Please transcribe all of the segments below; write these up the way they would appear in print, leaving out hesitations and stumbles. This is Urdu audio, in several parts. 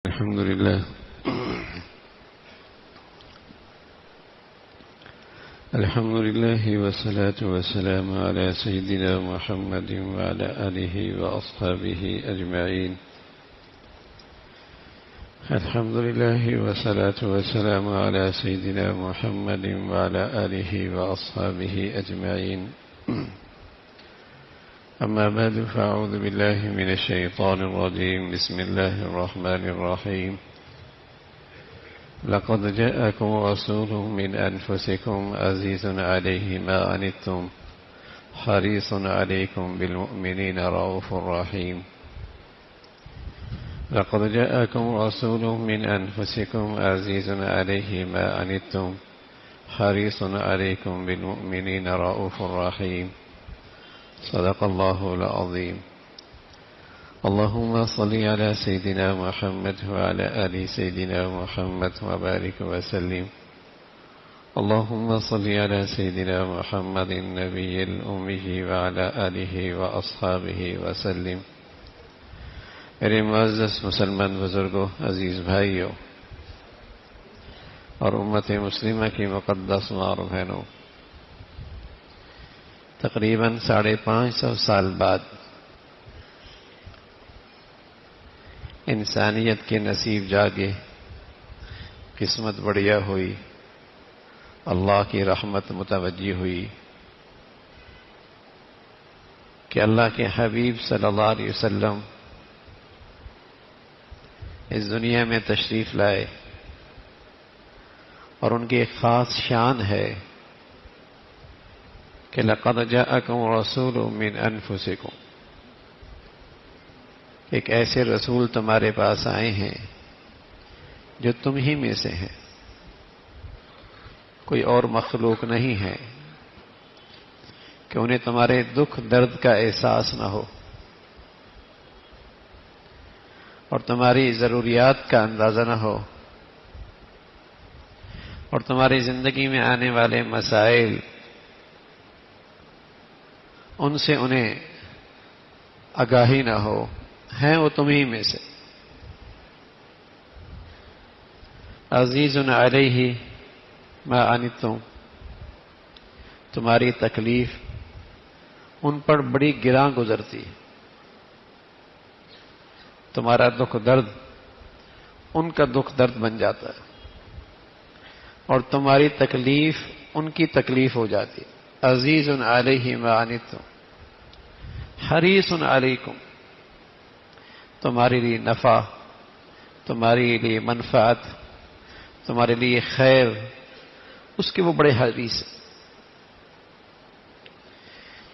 الحمد لله الحمد لله والصلاة والسلام على سيدنا محمد وعلى آله وأصحابه أجمعين. الحمد لله والصلاة والسلام على سيدنا محمد وعلى آله وأصحابه أجمعين. أما بعد فأعوذ بالله من الشيطان الرجيم. بسم الله الرحمن الرحيم. لقد جاءكم رسول من أنفسكم عزيز عليه ما عنتم حريص عليكم بالمؤمنين رؤوف رحيم. لقد جاءكم رسول من أنفسكم عزيز عليه ما عنتم حريص عليكم بالمؤمنين رؤوف رحيم. صدق الله العظيم. اللهم صل على سيدنا محمد وعلى آل سيدنا محمد وبارك وسلم. اللهم صل على سيدنا محمد النبي الأمي وعلى آله وأصحابه وسلم. میرے معزز مسلمان بزرگوں، عزیز بھائیوں اور امت مسلمہ کی مقدس ماں اور بہنوں، تقریباً 550 سال بعد انسانیت کے نصیب جاگے، قسمت بڑھیا ہوئی، اللہ کی رحمت متوجہ ہوئی کہ اللہ کے حبیب صلی اللہ علیہ وسلم اس دنیا میں تشریف لائے، اور ان کی ایک خاص شان ہے کہ لقد جاءکم رسول من انفسکم، ایک ایسے رسول تمہارے پاس آئے ہیں جو تم ہی میں سے ہیں، کوئی اور مخلوق نہیں ہے، کہ انہیں تمہارے دکھ درد کا احساس نہ ہو اور تمہاری ضروریات کا اندازہ نہ ہو اور تمہاری زندگی میں آنے والے مسائل ان سے انہیں آگاہی نہ ہو، ہیں وہ تمہیں میں سے۔ عزیز علیہ ما عنتم، تمہاری تکلیف ان پر بڑی گراں گزرتی، تمہارا دکھ درد ان کا دکھ درد بن جاتا ہے، اور تمہاری تکلیف ان کی تکلیف ہو جاتی۔ عزیز علیہ ما عنتم حریص علیکم، تمہارے لیے نفع، تمہارے لیے منفعت، تمہارے لیے خیر، اس کے وہ بڑے حریص ہیں۔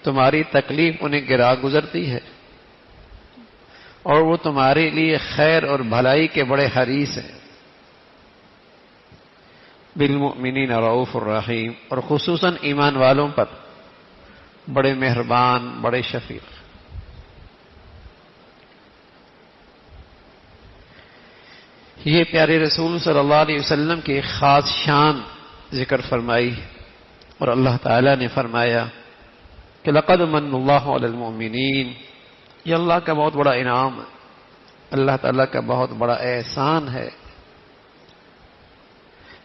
تمہاری تکلیف انہیں گرا گزرتی ہے اور وہ تمہارے لیے خیر اور بھلائی کے بڑے حریص ہیں۔ بالمؤمنین رؤوف الرحیم، اور خصوصاً ایمان والوں پر بڑے مہربان، بڑے شفیق۔ یہ پیارے رسول صلی اللہ علیہ وسلم کی ایک خاص شان ذکر فرمائی، اور اللہ تعالیٰ نے فرمایا کہ لقد من اللہ علی المؤمنین، یہ اللہ کا بہت بڑا انعام ہے، اللہ تعالیٰ کا بہت بڑا احسان ہے۔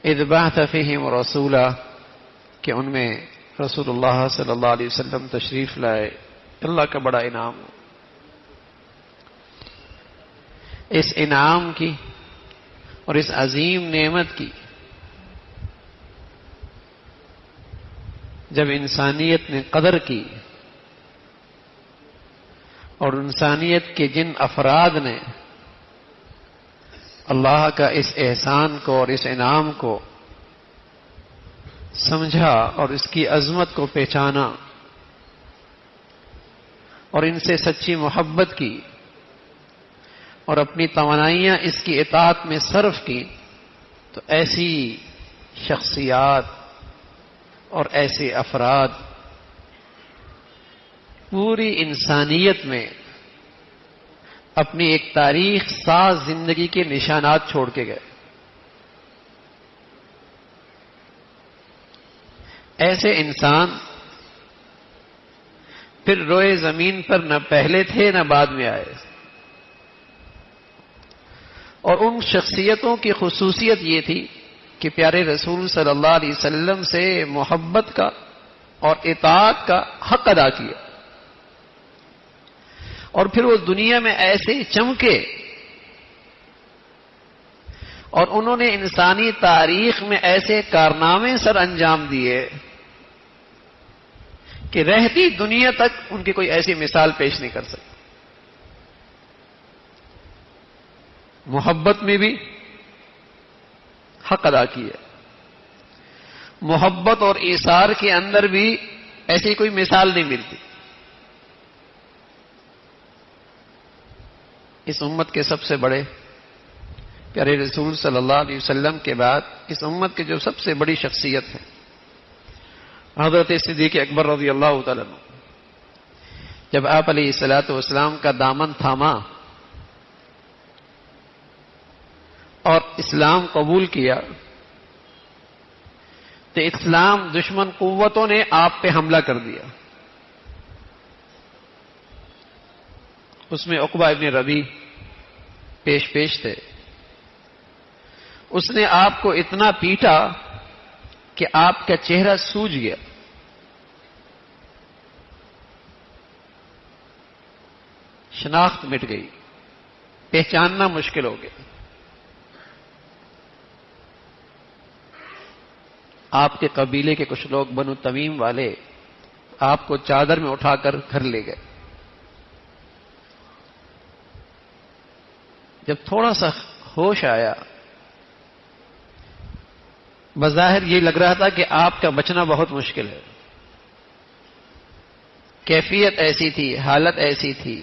اذ بعث فیہم رسولا، کہ ان میں رسول اللہ صلی اللہ علیہ وسلم تشریف لائے، اللہ کا بڑا انعام۔ اس انعام کی اور اس عظیم نعمت کی جب انسانیت نے قدر کی، اور انسانیت کے جن افراد نے اللہ کا اس احسان کو اور اس انعام کو سمجھا اور اس کی عظمت کو پہچانا اور ان سے سچی محبت کی اور اپنی توانائیاں اس کی اطاعت میں صرف کی، تو ایسی شخصیات اور ایسے افراد پوری انسانیت میں اپنی ایک تاریخ ساز زندگی کے نشانات چھوڑ کے گئے۔ ایسے انسان پھر روئے زمین پر نہ پہلے تھے نہ بعد میں آئے، اور ان شخصیتوں کی خصوصیت یہ تھی کہ پیارے رسول صلی اللہ علیہ وسلم سے محبت کا اور اطاعت کا حق ادا کیا، اور پھر وہ دنیا میں ایسے چمکے اور انہوں نے انسانی تاریخ میں ایسے کارنامے سر انجام دیے کہ رہتی دنیا تک ان کی کوئی ایسی مثال پیش نہیں کر سکتی۔ محبت میں بھی حق ادا کیا، محبت اور ایثار کے اندر بھی ایسی کوئی مثال نہیں ملتی۔ اس امت کے سب سے بڑے پیارے رسول صلی اللہ علیہ وسلم کے بعد اس امت کی جو سب سے بڑی شخصیت ہے حضرت صدیق اکبر رضی اللہ تعالیٰ عنہ، جب آپ علیہ الصلوۃ والسلام کا دامن تھاما اور اسلام قبول کیا تو اسلام دشمن قوتوں نے آپ پہ حملہ کر دیا۔ اس میں عقبہ ابن ربیع پیش تھے۔ اس نے آپ کو اتنا پیٹا کہ آپ کا چہرہ سوج گیا۔ شناخت مٹ گئی، پہچاننا مشکل ہو گیا۔ آپ کے قبیلے کے کچھ لوگ بنو تمیم والے آپ کو چادر میں اٹھا کر گھر لے گئے۔ جب تھوڑا سا ہوش آیا، بظاہر یہ لگ رہا تھا کہ آپ کا بچنا بہت مشکل ہے، کیفیت ایسی تھی، حالت ایسی تھی۔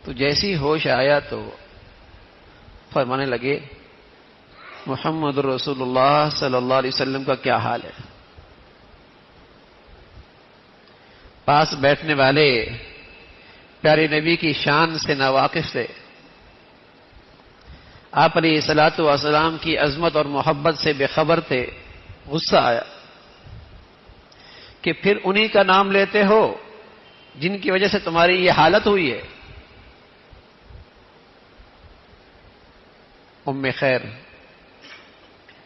تو جیسی ہوش آیا تو فرمانے لگے محمد رسول اللہ صلی اللہ علیہ وسلم کا کیا حال ہے؟ پاس بیٹھنے والے پیارے نبی کی شان سے ناواقف تھے، آپ علیہ الصلوۃ والسلام کی عظمت اور محبت سے بے خبر تھے۔ غصہ آیا کہ پھر انہی کا نام لیتے ہو جن کی وجہ سے تمہاری یہ حالت ہوئی ہے۔ ام خیر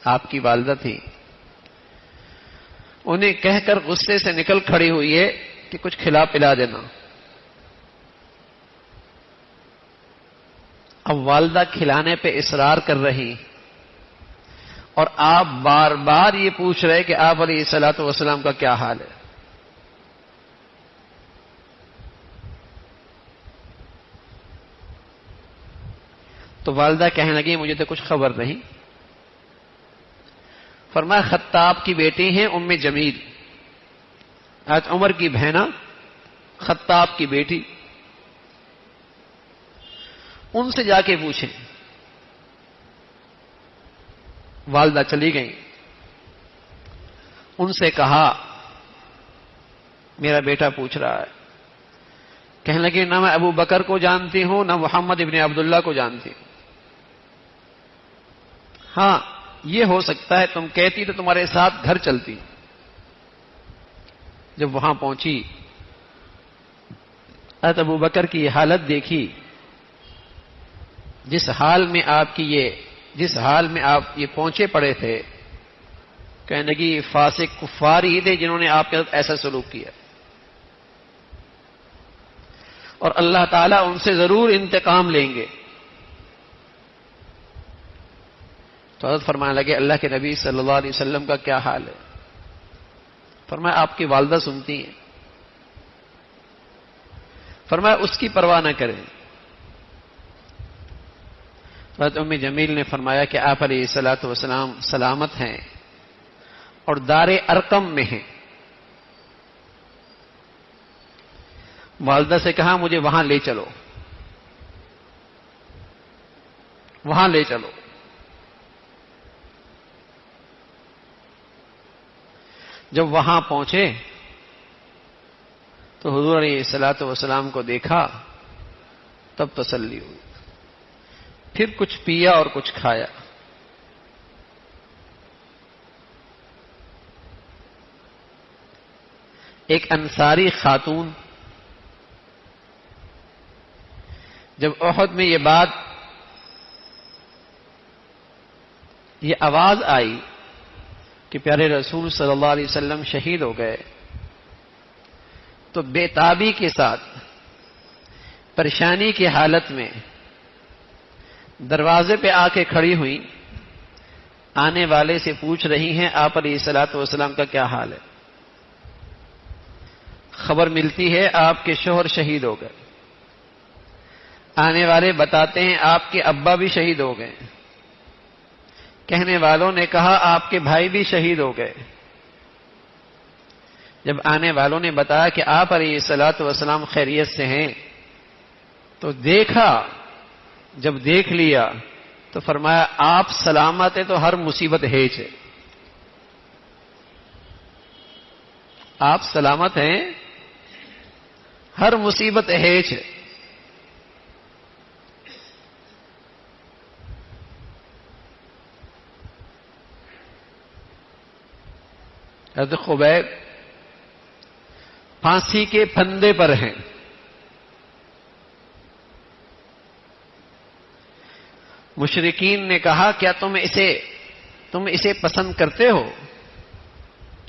آپ کی والدہ تھی، انہیں کہہ کر غصے سے نکل کھڑی ہوئی ہے کہ کچھ کھلا پلا دینا۔ اب والدہ کھلانے پہ اصرار کر رہی اور آپ بار بار یہ پوچھ رہے کہ آپ علیہ الصلوۃ والسلام کا کیا حال ہے۔ تو والدہ کہنے لگی مجھے تو کچھ خبر نہیں۔ فرمایا خطاب کی بیٹی ہیں ام جمیل، حضرت عمر کی بہنا، خطاب کی بیٹی، ان سے جا کے پوچھیں۔ والدہ چلی گئیں، ان سے کہا میرا بیٹا پوچھ رہا ہے۔ کہنے لگے نہ میں ابو بکر کو جانتی ہوں نہ محمد ابن عبداللہ کو جانتی ہوں۔ ہاں یہ ہو سکتا ہے تم کہتی تو تمہارے ساتھ گھر چلتی۔ جب وہاں پہنچی حضرت ابو بکر کی یہ حالت دیکھی، جس حال میں آپ یہ پہنچے پڑے تھے، کہنے لگی فاسق کفار ہی تھے جنہوں نے آپ کے ساتھ ایسا سلوک کیا، اور اللہ تعالیٰ ان سے ضرور انتقام لیں گے۔ تو حضرت فرمانے لگے اللہ کے نبی صلی اللہ علیہ وسلم کا کیا حال ہے؟ فرمایا آپ کی والدہ سنتی ہیں۔ فرمایا اس کی پرواہ نہ کریں۔ حضرت ام جمیل نے فرمایا کہ آپ علیہ الصلوۃ والسلام سلامت ہیں اور دار ارقم میں ہیں۔ والدہ سے کہا مجھے وہاں لے چلو، وہاں لے چلو۔ جب وہاں پہنچے تو حضور علیہ الصلوۃ والسلام کو دیکھا، تب تسلی ہوئی۔ پھر کچھ پیا اور کچھ کھایا۔ ایک انصاری خاتون جب احد میں یہ آواز آئی کہ پیارے رسول صلی اللہ علیہ وسلم شہید ہو گئے، تو بے تابی کے ساتھ پریشانی کی حالت میں دروازے پہ آ کے کھڑی ہوئی، آنے والے سے پوچھ رہی ہیں آپ علیہ الصلوۃ والسلام کا کیا حال ہے؟ خبر ملتی ہے آپ کے شوہر شہید ہو گئے، آنے والے بتاتے ہیں آپ کے ابا بھی شہید ہو گئے، کہنے والوں نے کہا آپ کے بھائی بھی شہید ہو گئے۔ جب آنے والوں نے بتایا کہ آپ علیہ الصلوۃ والسلام خیریت سے ہیں، تو دیکھا، جب دیکھ لیا تو فرمایا آپ سلامت ہیں تو ہر مصیبت ہیج ہے۔ آپ سلامت ہیں، ہر مصیبت ہیج ہے۔ حضرت خبیب پھانسی کے پھندے پر ہیں، مشرکین نے کہا کیا تم اسے پسند کرتے ہو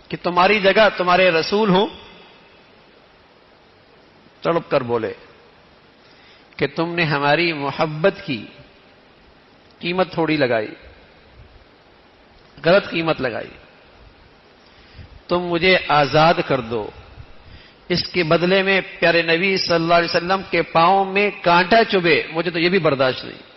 کہ تمہاری جگہ تمہارے رسول ہوں؟ تڑپ کر بولے کہ تم نے ہماری محبت کی قیمت تھوڑی لگائی، غلط قیمت لگائی، تم مجھے آزاد کر دو، اس کے بدلے میں پیارے نبی صلی اللہ علیہ وسلم کے پاؤں میں کانٹا چبھے، مجھے تو یہ بھی برداشت نہیں۔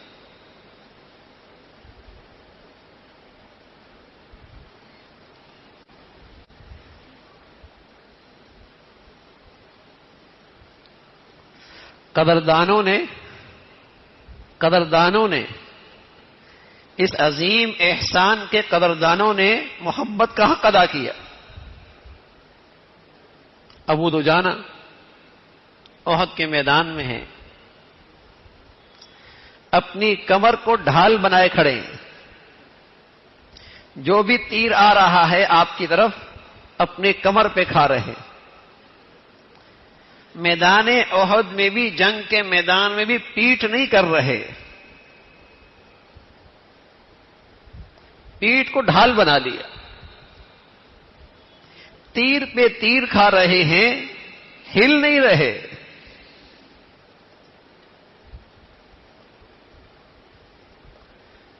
قدردانوں نے اس عظیم احسان کے قدردانوں نے محبت کا حق ادا کیا۔ ابو دجانہ احد کے میدان میں ہیں، اپنی کمر کو ڈھال بنائے کھڑے ہیں، جو بھی تیر آ رہا ہے آپ کی طرف اپنے کمر پہ کھا رہے ہیں۔ میدان احد میں بھی، جنگ کے میدان میں بھی پیٹ نہیں کر رہے، پیٹ کو ڈھال بنا لیا، تیر پہ تیر کھا رہے ہیں، ہل نہیں رہے۔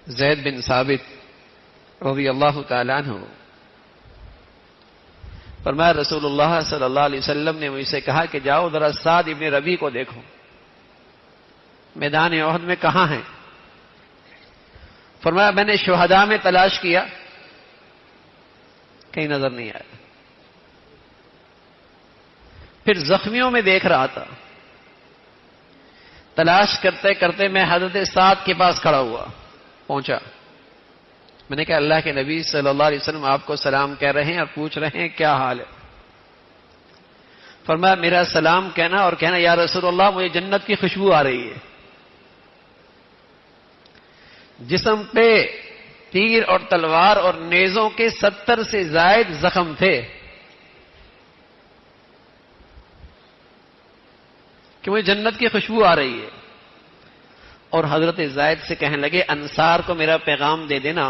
زید بن ثابت رضی اللہ تعالیٰ عنہ فرمایا رسول اللہ صلی اللہ علیہ وسلم نے مجھ سے کہا کہ جاؤ ذرا سعد ابن ربیع کو دیکھو، میدان احد میں کہاں ہیں؟ فرمایا میں نے شہداء میں تلاش کیا، کہیں نظر نہیں آیا۔ پھر زخمیوں میں دیکھ رہا تھا، تلاش کرتے کرتے میں حضرت سعد کے پاس کھڑا ہوا، پہنچا، میں نے کہا اللہ کے نبی صلی اللہ علیہ وسلم آپ کو سلام کہہ رہے ہیں اور پوچھ رہے ہیں کیا حال ہے؟ فرمایا میرا سلام کہنا اور کہنا یا رسول اللہ مجھے جنت کی خوشبو آ رہی ہے۔ جسم پہ تیر اور تلوار اور نیزوں کے 70 سے زائد زخم تھے کہ مجھے جنت کی خوشبو آ رہی ہے۔ اور حضرت زائد سے کہنے لگے انصار کو میرا پیغام دے دینا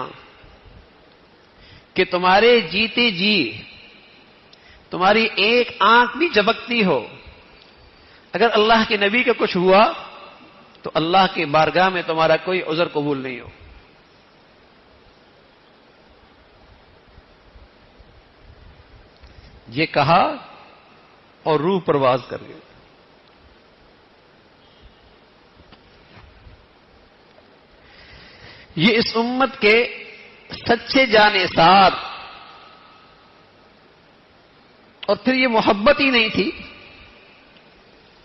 کہ تمہارے جیتے جی تمہاری ایک آنکھ بھی جھپکتی ہو، اگر اللہ کے نبی کا کچھ ہوا تو اللہ کی بارگاہ میں تمہارا کوئی عذر قبول نہیں ہو۔ یہ کہا اور روح پرواز کر گئی۔ یہ اس امت کے سچے جانثار، اور پھر یہ محبت ہی نہیں تھی،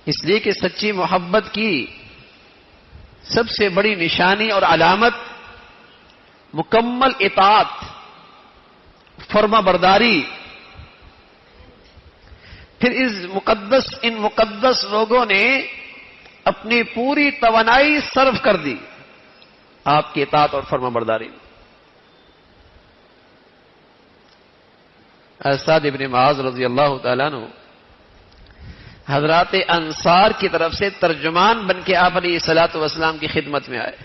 اس لیے کہ سچی محبت کی سب سے بڑی نشانی اور علامت مکمل اطاعت، فرما برداری۔ پھر ان مقدس لوگوں نے اپنی پوری توانائی صرف کر دی آپ کی اطاعت اور فرما برداری میں۔ سعد ابن معاذ رضی اللہ تعالیٰ عنہ حضرات انصار کی طرف سے ترجمان بن کے آپ علیہ الصلوۃ والسلام کی خدمت میں آئے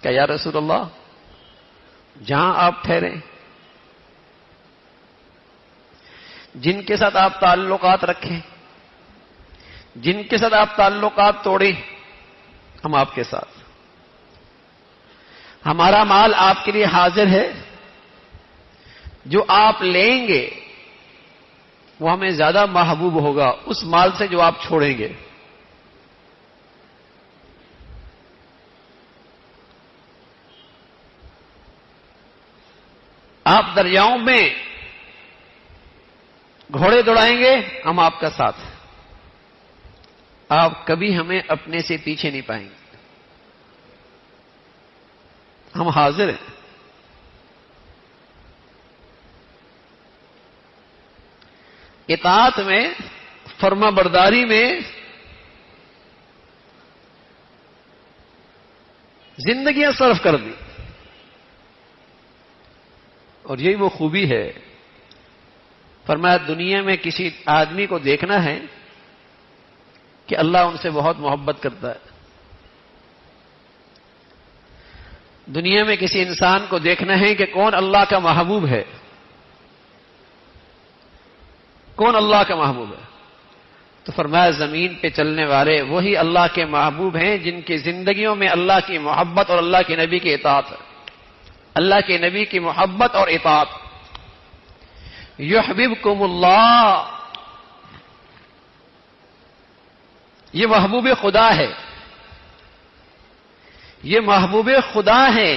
کہ یا رسول اللہ جہاں آپ ٹھہرے، جن کے ساتھ آپ تعلقات رکھیں، جن کے ساتھ آپ تعلقات توڑیں، ہم آپ کے ساتھ، ہمارا مال آپ کے لیے حاضر ہے، جو آپ لیں گے وہ ہمیں زیادہ محبوب ہوگا اس مال سے جو آپ چھوڑیں گے۔ آپ دریاؤں میں گھوڑے دوڑائیں گے، ہم آپ کا ساتھ ہیں، آپ کبھی ہمیں اپنے سے پیچھے نہیں پائیں گے، ہم حاضر ہیں۔ اطاعت میں، فرما برداری میں زندگیاں صرف کر دی، اور یہی وہ خوبی ہے۔ فرمایا دنیا میں کسی آدمی کو دیکھنا ہے کہ اللہ ان سے بہت محبت کرتا ہے، دنیا میں کسی انسان کو دیکھنا ہے کہ کون اللہ کا محبوب ہے، کون اللہ کا محبوب ہے، تو فرمایا زمین پہ چلنے والے وہی اللہ کے محبوب ہیں جن کی زندگیوں میں اللہ کی محبت اور اللہ کے نبی کی اطاعت ہے، اللہ کے نبی کی محبت اور اطاعت۔ یحببکم اللہ، یہ محبوب خدا ہے، یہ محبوب خدا ہے،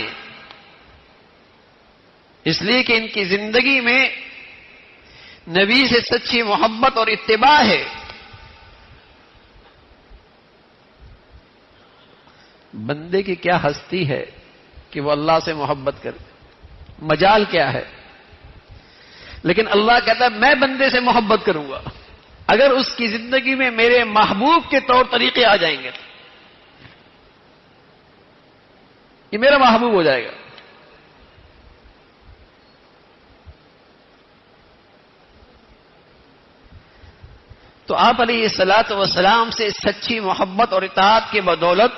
اس لیے کہ ان کی زندگی میں نبی سے سچی محبت اور اتباع ہے۔ بندے کی کیا ہستی ہے کہ وہ اللہ سے محبت کرے، مجال کیا ہے، لیکن اللہ کہتا ہے میں بندے سے محبت کروں گا اگر اس کی زندگی میں میرے محبوب کے طور طریقے آ جائیں گے، یہ میرا محبوب ہو جائے گا۔ تو آپ علیہ الصلوۃ والسلام سے سچی محبت اور اطاعت کی بدولت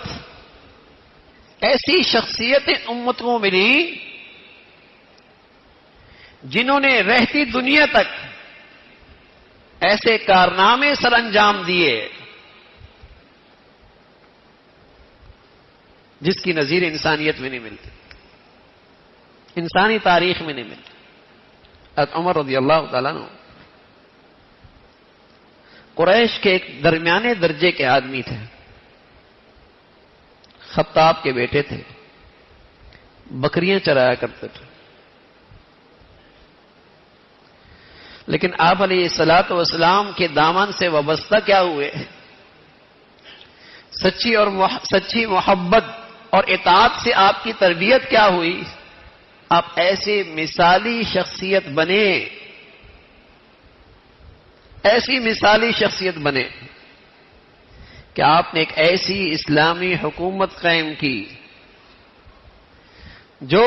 ایسی شخصیتیں امت کو ملی جنہوں نے رہتی دنیا تک ایسے کارنامے سر انجام دیے جس کی نظیر انسانیت میں نہیں ملتی، انسانی تاریخ میں نہیں ملتی۔ حضرت عمر رضی اللہ تعالیٰ عنہ قریش کے ایک درمیانے درجے کے آدمی تھے، خطاب کے بیٹے تھے، بکریاں چرایا کرتے تھے، لیکن آپ علیہ الصلوۃ والسلام کے دامن سے وابستہ کیا ہوئے، سچی محبت اور اطاعت سے آپ کی تربیت کیا ہوئی، آپ ایسے مثالی شخصیت بنے، ایسی مثالی شخصیت بنے کہ آپ نے ایک ایسی اسلامی حکومت قائم کی جو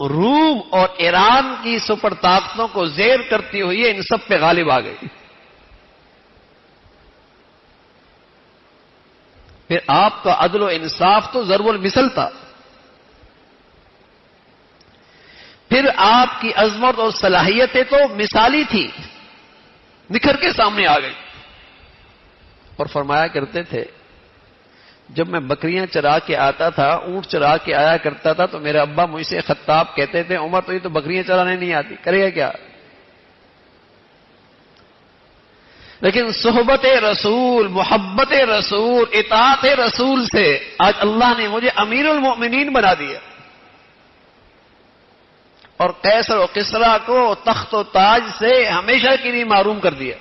روم اور ایران کی سپر طاقتوں کو زیر کرتی ہوئی ان سب پہ غالب آ گئی۔ پھر آپ کا عدل و انصاف تو ضرب المثل تھا، پھر آپ کی عظمت اور صلاحیتیں تو مثالی تھی، نکھر کے سامنے آ گئی۔ اور فرمایا کرتے تھے جب میں بکریاں چرا کے آتا تھا، اونٹ چرا کے آیا کرتا تھا، تو میرے ابا مجھ سے خطاب کہتے تھے عمر تو یہ تو بکریاں چرانے نہیں آتی، کرے گا کیا؟ لیکن صحبت رسول، محبت رسول، اطاعت رسول سے آج اللہ نے مجھے امیر المؤمنین بنا دیا، اور قیصر و کسریٰ کو تخت و تاج سے ہمیشہ کے لیے محروم کر دیا۔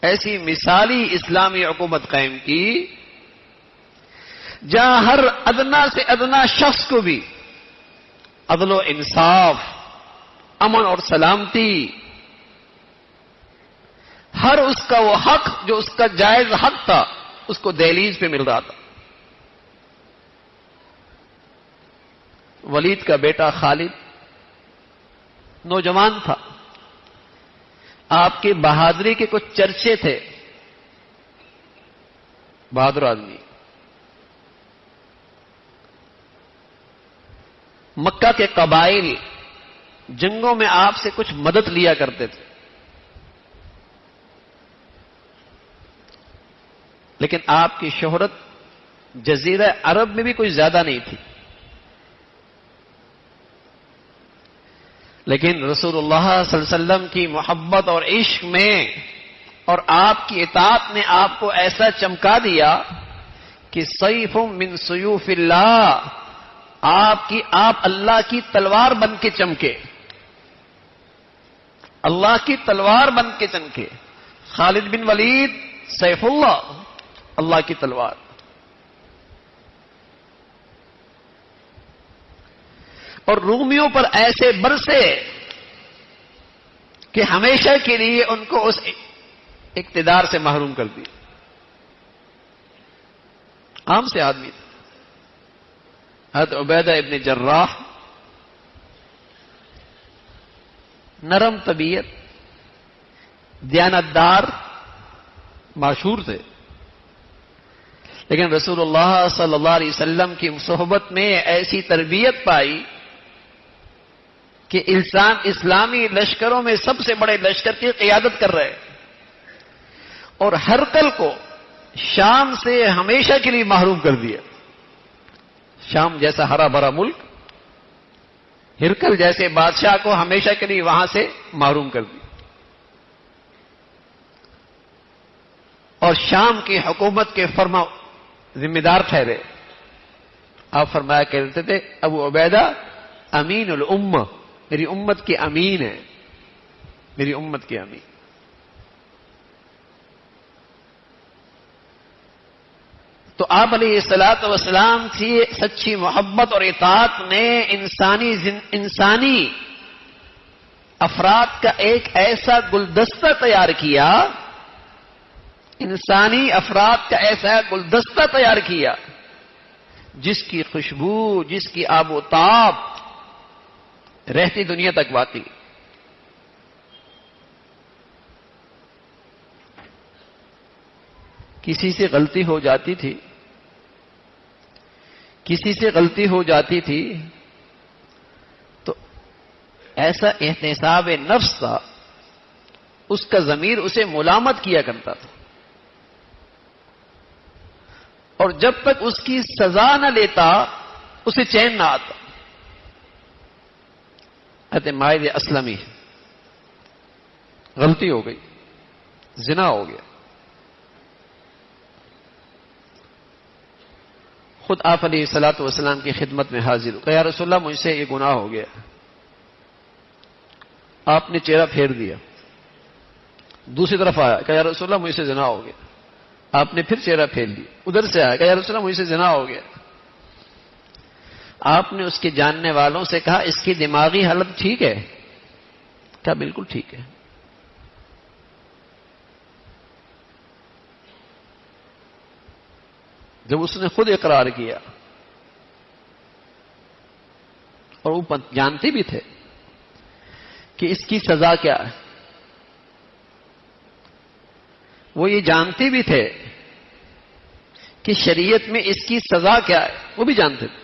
ایسی مثالی اسلامی حکومت قائم کی جہاں ہر ادنا سے ادنا شخص کو بھی عدل و انصاف، امن اور سلامتی، ہر اس کا وہ حق جو اس کا جائز حق تھا اس کو دہلیز پہ مل رہا تھا۔ ولید کا بیٹا خالد نوجوان تھا، آپ کی بہادری کے کچھ چرچے تھے. بہادر آدمی. مکہ کے قبائل جنگوں میں آپ سے کچھ مدد لیا کرتے تھے، لیکن آپ کی شہرت جزیرہ عرب میں بھی کوئی زیادہ نہیں تھی. لیکن رسول اللہ صلی اللہ علیہ وسلم کی محبت اور عشق میں اور آپ کی اطاعت نے آپ کو ایسا چمکا دیا کہ سیف من سیوف اللہ، آپ اللہ کی تلوار بن کے چمکے، اللہ کی تلوار بن کے چمکے. خالد بن ولید سیف اللہ، اللہ کی تلوار. اور رومیوں پر ایسے برسے کہ ہمیشہ کے لیے ان کو اس اقتدار سے محروم کر دیا. عام سے آدمی تھا. حضرت عبیدہ ابن جراح نرم طبیعت، دیانتدار، مشہور تھے، لیکن رسول اللہ صلی اللہ علیہ وسلم کی صحبت میں ایسی تربیت پائی کہ اسلامی لشکروں میں سب سے بڑے لشکر کی قیادت کر رہے، اور ہرقل کو شام سے ہمیشہ کے لیے محروم کر دیا. شام جیسا ہرا بھرا ملک، ہرقل جیسے بادشاہ کو ہمیشہ کے لیے وہاں سے محروم کر دیا. اور شام کی حکومت کے فرما ذمہ دار ٹھہرے. آپ فرمایا کہتے تھے ابو عبیدہ امین الامہ، میری امت کے امین ہے، میری امت کے امین. تو آپ علیہ الصلوۃ والسلام کی سچی محبت اور اطاعت نے انسانی افراد کا ایک ایسا گلدستہ تیار کیا، انسانی افراد کا ایسا گلدستہ تیار کیا جس کی خوشبو، جس کی آب و تاب رہتی دنیا تک باقی. کسی سے غلطی ہو جاتی تھی، کسی سے غلطی ہو جاتی تھی تو ایسا احتساب نفس تھا، اس کا ضمیر اسے ملامت کیا کرتا تھا، اور جب تک اس کی سزا نہ لیتا اسے چین نہ آتا. حضرت مائد اسلمی، غلطی ہو گئی، زنا ہو گیا. خود آپ علیہ الصلوۃ والسلام کی خدمت میں حاضر ہو، کہ یا رسول اللہ مجھ سے یہ گناہ ہو گیا. آپ نے چہرہ پھیر دیا. دوسری طرف آیا کہ یا رسول اللہ مجھ سے زنا ہو گیا. آپ نے پھر چہرہ پھیر لیا. ادھر سے آیا کہ یا رسول اللہ مجھ سے زنا ہو گیا. آپ نے اس کے جاننے والوں سے کہا اس کی دماغی حالت ٹھیک ہے؟ کہا بالکل ٹھیک ہے. جب اس نے خود اقرار کیا، اور وہ جانتے بھی تھے کہ اس کی سزا کیا ہے، وہ یہ جانتے بھی تھے کہ شریعت میں اس کی سزا کیا ہے، وہ بھی جانتے تھے.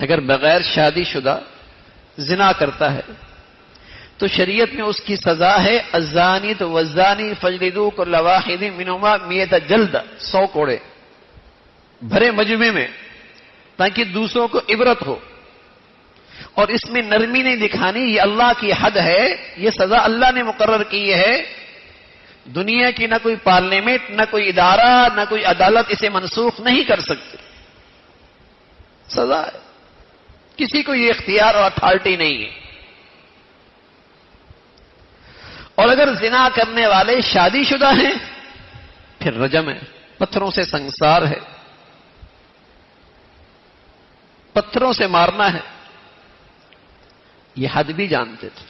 اگر بغیر شادی شدہ زنا کرتا ہے تو شریعت میں اس کی سزا ہے الزانی تو والزانی فجلدوا کل واحد منہما 100 جلد، 100 کوڑے بھرے مجمع میں، تاکہ دوسروں کو عبرت ہو. اور اس میں نرمی نہیں دکھانی، یہ اللہ کی حد ہے، یہ سزا اللہ نے مقرر کی ہے. دنیا کی نہ کوئی پارلیمنٹ، نہ کوئی ادارہ، نہ کوئی عدالت اسے منسوخ نہیں کر سکتی. سزا ہے، کسی کو یہ اختیار اور اتھارٹی نہیں ہے. اور اگر زنا کرنے والے شادی شدہ ہیں پھر رجم ہے، پتھروں سے سنسار ہے، پتھروں سے مارنا ہے. یہ حد بھی جانتے تھے،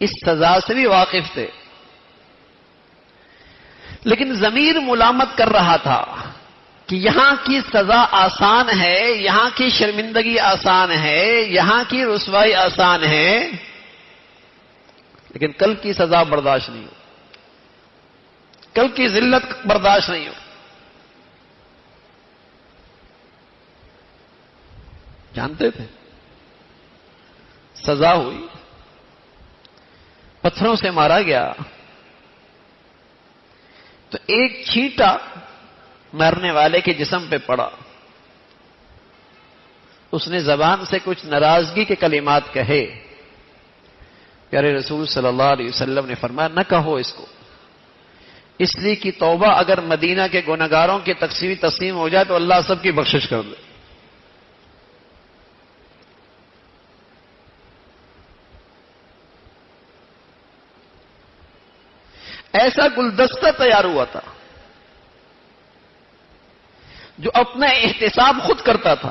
اس سزا سے بھی واقف تھے، لیکن ضمیر ملامت کر رہا تھا کہ یہاں کی سزا آسان ہے، یہاں کی شرمندگی آسان ہے، یہاں کی رسوائی آسان ہے، لیکن کل کی سزا برداشت نہیں ہو، کل کی ذلت برداشت نہیں ہو. جانتے تھے سزا ہوئی، پتھروں سے مارا گیا تو ایک چھینٹا مرنے والے کے جسم پہ پڑا، اس نے زبان سے کچھ ناراضگی کے کلمات کہے. پیارے رسول صلی اللہ علیہ وسلم نے فرمایا نہ کہو اس کو، اس لیے کہ توبہ اگر مدینہ کے گنہگاروں کی تقسیم ہو جائے تو اللہ سب کی بخشش کر دے. ایسا گلدستہ تیار ہوا تھا جو اپنا احتساب خود کرتا تھا،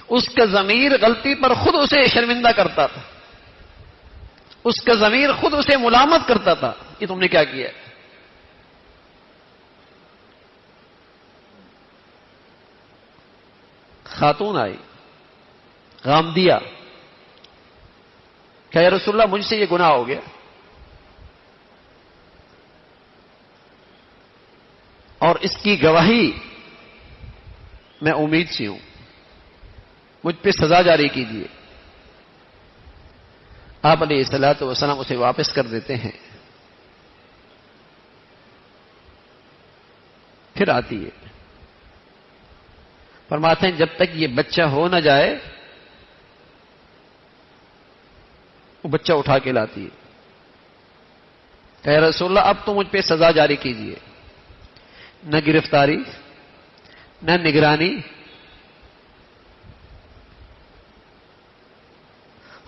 اس کا ضمیر غلطی پر خود اسے شرمندہ کرتا تھا، اس کا ضمیر خود اسے ملامت کرتا تھا کہ تم نے کیا کیا. خاتون آئی، غامدیہ، کہ یا رسول اللہ مجھ سے یہ گناہ ہو گیا اور اس کی گواہی میں امید سے ہوں، مجھ پہ سزا جاری کیجیے. آپ علیہ الصلوۃ والسلام اسے واپس کر دیتے ہیں. پھر آتی ہے، فرماتے ہیں جب تک یہ بچہ ہو نہ جائے وہ بچہ اٹھا کے لاتی ہے. کہ یا رسول اللہ اب تو مجھ پہ سزا جاری کیجیے. نہ گرفتاری، نہ نگرانی،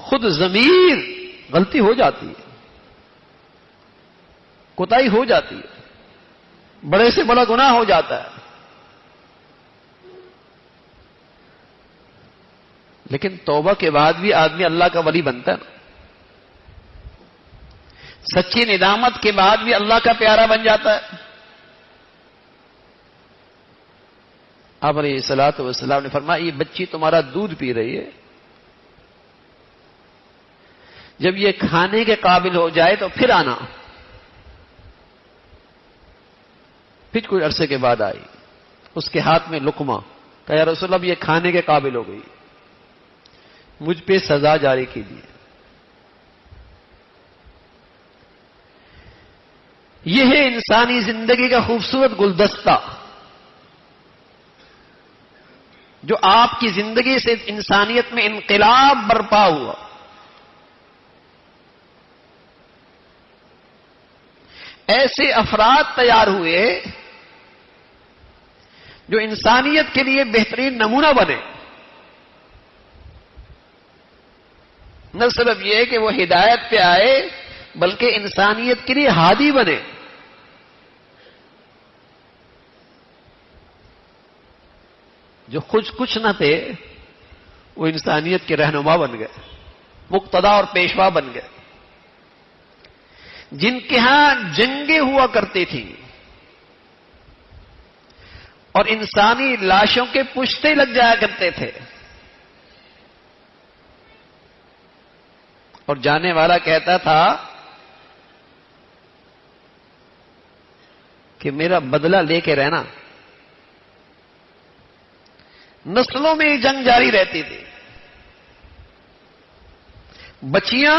خود ضمیر غلطی ہو جاتی ہے، کوتاہی ہو جاتی ہے، بڑے سے بڑا گناہ ہو جاتا ہے، لیکن توبہ کے بعد بھی آدمی اللہ کا ولی بنتا ہے نا. سچی ندامت کے بعد بھی اللہ کا پیارا بن جاتا ہے. آپ علیہ الصلوۃ والسلام نے فرمایا یہ بچی تمہارا دودھ پی رہی ہے، جب یہ کھانے کے قابل ہو جائے تو پھر آنا. پھر کچھ عرصے کے بعد آئی، اس کے ہاتھ میں لقمہ. کہ یا رسول اللہ یہ کھانے کے قابل ہو گئی، مجھ پہ سزا جاری کیجیے. یہ ہے انسانی زندگی کا خوبصورت گلدستہ جو آپ کی زندگی سے انسانیت میں انقلاب برپا ہوا. ایسے افراد تیار ہوئے جو انسانیت کے لیے بہترین نمونہ بنے. نہ صرف یہ کہ وہ ہدایت پہ آئے بلکہ انسانیت کے لیے ہادی بنے. جو خود کچھ نہ تھے وہ انسانیت کے رہنما بن گئے، مقتدا اور پیشوا بن گئے. جن کے ہاں جنگیں ہوا کرتی تھیں اور انسانی لاشوں کے پشتے لگ جایا کرتے تھے، اور جانے والا کہتا تھا کہ میرا بدلہ لے کے رہنا. نسلوں میں جنگ جاری رہتی تھی. بچیاں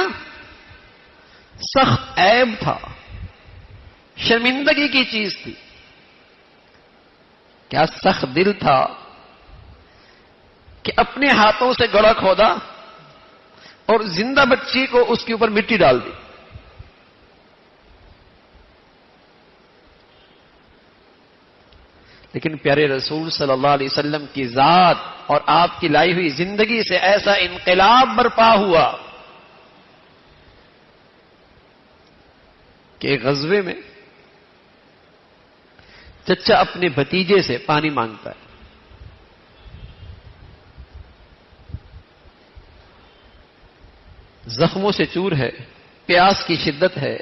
سخت عیب تھا، شرمندگی کی چیز تھی. کیا سخت دل تھا کہ اپنے ہاتھوں سے گڑھا کھودا اور زندہ بچی کو اس کے اوپر مٹی ڈال دی. لیکن پیارے رسول صلی اللہ علیہ وسلم کی ذات اور آپ کی لائی ہوئی زندگی سے ایسا انقلاب برپا ہوا کہ غزوے میں چچا اپنے بھتیجے سے پانی مانگتا ہے. زخموں سے چور ہے، پیاس کی شدت ہے،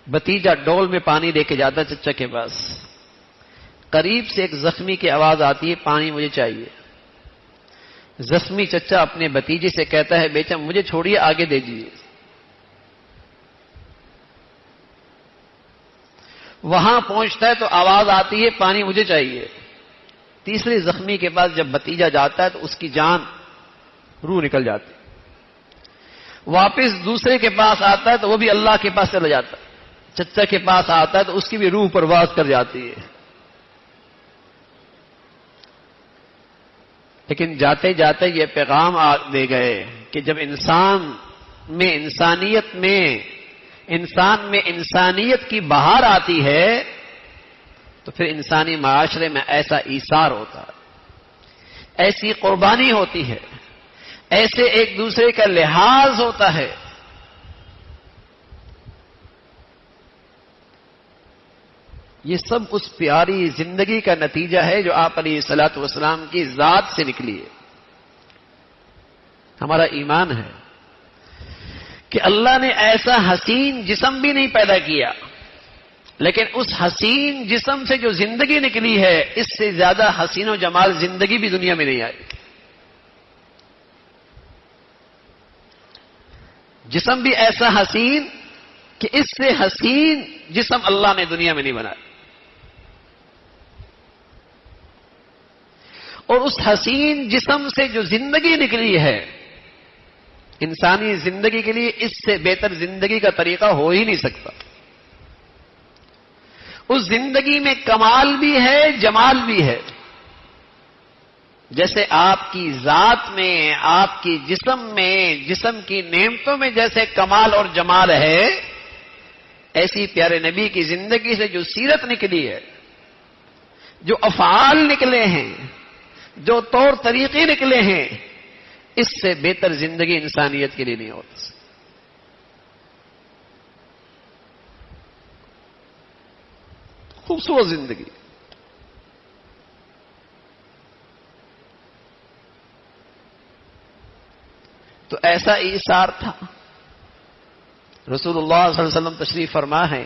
بھتیجا ڈول میں پانی لے کے جاتا ہے چچا کے پاس. قریب سے ایک زخمی کی آواز آتی ہے پانی مجھے چاہیے. زخمی چچا اپنے بھتیجے سے کہتا ہے بیٹا مجھے چھوڑیے آگے دے دیجیے. وہاں پہنچتا ہے تو آواز آتی ہے پانی مجھے چاہیے. تیسرے زخمی کے پاس جب بھتیجا جاتا ہے تو اس کی جان روح نکل جاتی. واپس دوسرے کے پاس آتا ہے تو وہ بھی اللہ کے پاس چلا جاتا ہے. چچا کے پاس آتا ہے تو اس کی بھی روح پرواز کر جاتی ہے. لیکن جاتے جاتے یہ پیغام دے گئے کہ جب انسان میں انسانیت کی بہار آتی ہے تو پھر انسانی معاشرے میں ایسا ایثار ہوتا ہے, ایسی قربانی ہوتی ہے, ایسے ایک دوسرے کا لحاظ ہوتا ہے. یہ سب اس پیاری زندگی کا نتیجہ ہے جو آپ علیہ الصلوۃ والسلام کی ذات سے نکلی ہے. ہمارا ایمان ہے کہ اللہ نے ایسا حسین جسم بھی نہیں پیدا کیا, لیکن اس حسین جسم سے جو زندگی نکلی ہے اس سے زیادہ حسین و جمال زندگی بھی دنیا میں نہیں آئی. جسم بھی ایسا حسین کہ اس سے حسین جسم اللہ نے دنیا میں نہیں بنایا. اور اس حسین جسم سے جو زندگی نکلی ہے انسانی زندگی کے لیے اس سے بہتر زندگی کا طریقہ ہو ہی نہیں سکتا. اس زندگی میں کمال بھی ہے جمال بھی ہے. جیسے آپ کی ذات میں, آپ کی جسم میں, جسم کی نعمتوں میں جیسے کمال اور جمال ہے, ایسی پیارے نبی کی زندگی سے جو سیرت نکلی ہے, جو افعال نکلے ہیں, جو طور طریقے نکلے ہیں, اس سے بہتر زندگی انسانیت کے لیے نہیں ہوتی. خوبصورت زندگی. تو ایسا ایثار تھا. رسول اللہ صلی اللہ علیہ وسلم تشریف فرما ہے,